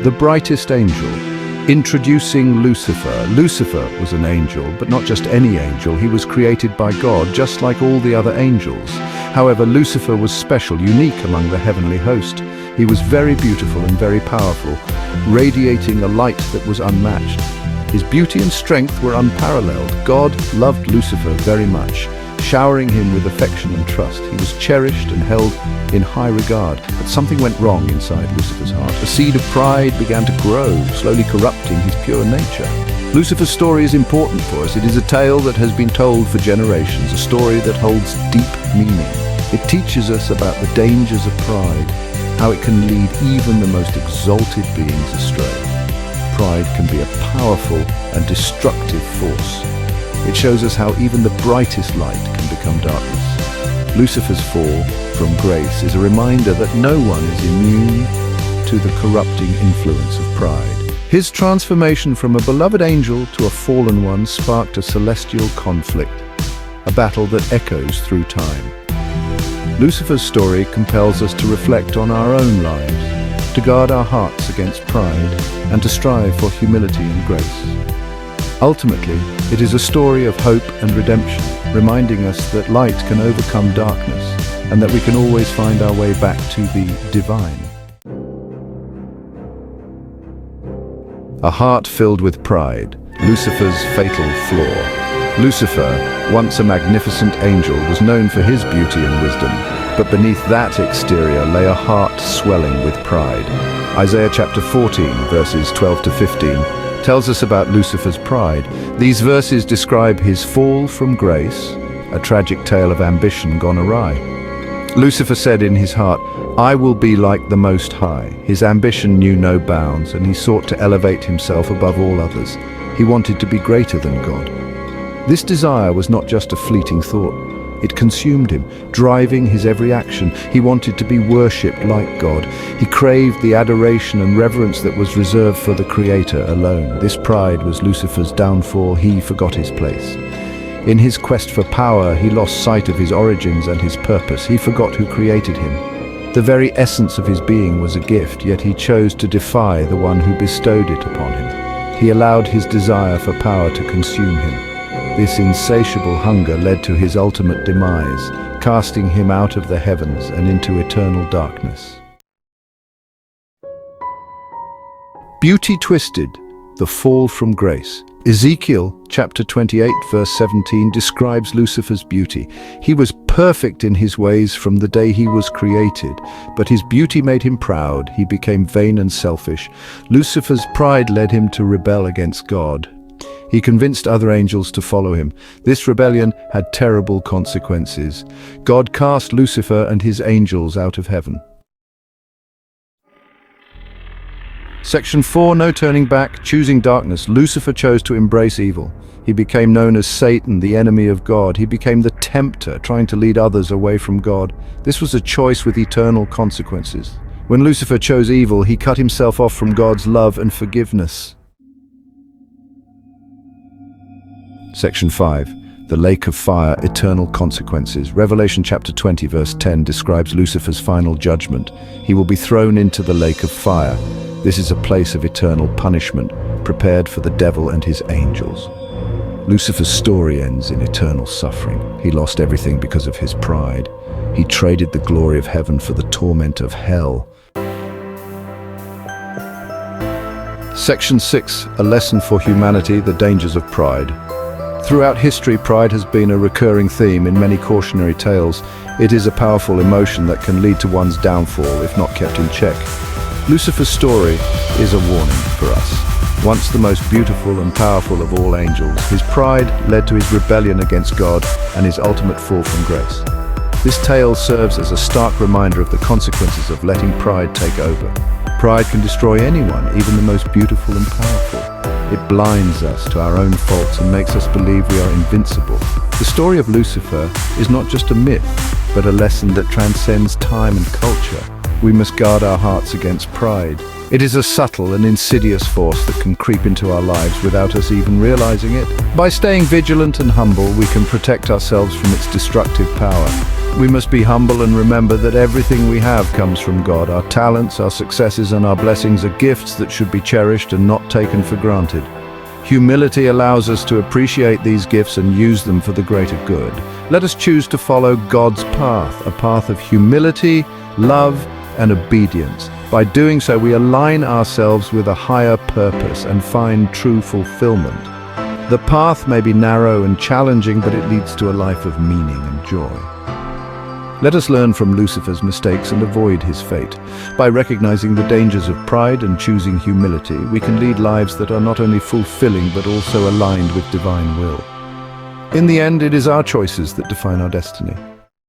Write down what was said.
The brightest angel. Introducing Lucifer. Lucifer was an angel, but not just any angel. He was created by God, just like all the other angels. However, Lucifer was special, unique among the heavenly host. He was very beautiful and very powerful, radiating a light that was unmatched. His beauty and strength were unparalleled. God loved Lucifer very much, showering him with affection and trust. He was cherished and held in high regard. But something went wrong inside Lucifer's heart. A seed of pride began to grow, slowly corrupting his pure nature. Lucifer's story is important for us. It is a tale that has been told for generations, a story that holds deep meaning. It teaches us about the dangers of pride, how it can lead even the most exalted beings astray. Pride can be a powerful and destructive force. It shows us how even the brightest light can become darkness. Lucifer's fall from grace is a reminder that no one is immune to the corrupting influence of pride. His transformation from a beloved angel to a fallen one sparked a celestial conflict, a battle that echoes through time. Lucifer's story compels us to reflect on our own lives, to guard our hearts against pride, and to strive for humility and grace. Ultimately, it is a story of hope and redemption, reminding us that light can overcome darkness and that we can always find our way back to the divine. A heart filled with pride, Lucifer's fatal flaw. Lucifer, once a magnificent angel, was known for his beauty and wisdom, but beneath that exterior lay a heart swelling with pride. Isaiah chapter 14, verses 12 to 15, tells us about Lucifer's pride. These verses describe his fall from grace, a tragic tale of ambition gone awry. Lucifer said in his heart, "I will be like the Most High." His ambition knew no bounds, and he sought to elevate himself above all others. He wanted to be greater than God. This desire was not just a fleeting thought. It consumed him, driving his every action. He wanted to be worshipped like God. He craved the adoration and reverence that was reserved for the Creator alone. This pride was Lucifer's downfall. He forgot his place. In his quest for power, he lost sight of his origins and his purpose. He forgot who created him. The very essence of his being was a gift, yet he chose to defy the one who bestowed it upon him. He allowed his desire for power to consume him. This insatiable hunger led to his ultimate demise, casting him out of the heavens and into eternal darkness. Beauty twisted, the fall from grace. Ezekiel chapter 28 verse 17 describes Lucifer's beauty. He was perfect in his ways from the day he was created, but his beauty made him proud. He became vain and selfish. Lucifer's pride led him to rebel against God. He convinced other angels to follow him. This rebellion had terrible consequences. God cast Lucifer and his angels out of heaven. Section 4, no turning back, choosing darkness. Lucifer chose to embrace evil. He became known as Satan, the enemy of God. He became the tempter, trying to lead others away from God. This was a choice with eternal consequences. When Lucifer chose evil, he cut himself off from God's love and forgiveness. Section 5. The lake of fire, eternal consequences. Revelation chapter 20 verse 10 describes Lucifer's final judgment. He will be thrown into the lake of fire. This is a place of eternal punishment, prepared for the devil and his angels. Lucifer's story ends in eternal suffering. He lost everything because of his pride. He traded the glory of heaven for the torment of hell. Section 6. A lesson for humanity, the dangers of pride. Throughout history, pride has been a recurring theme in many cautionary tales. It is a powerful emotion that can lead to one's downfall if not kept in check. Lucifer's story is a warning for us. Once the most beautiful and powerful of all angels, his pride led to his rebellion against God and his ultimate fall from grace. This tale serves as a stark reminder of the consequences of letting pride take over. Pride can destroy anyone, even the most beautiful and powerful. It blinds us to our own faults and makes us believe we are invincible. The story of Lucifer is not just a myth, but a lesson that transcends time and culture. we must guard our hearts against pride. It is a subtle and insidious force that can creep into our lives without us even realizing it. By staying vigilant and humble, we can protect ourselves from its destructive power. We must be humble and remember that everything we have comes from God. Our talents, our successes, and our blessings are gifts that should be cherished and not taken for granted. Humility allows us to appreciate these gifts and use them for the greater good. Let us choose to follow God's path, a path of humility, love, and obedience. By doing so, we align ourselves with a higher purpose and find true fulfillment. The path may be narrow and challenging, but it leads to a life of meaning and joy. Let us learn from Lucifer's mistakes and avoid his fate. By recognizing the dangers of pride and choosing humility, we can lead lives that are not only fulfilling but also aligned with divine will. In the end, it is our choices that define our destiny.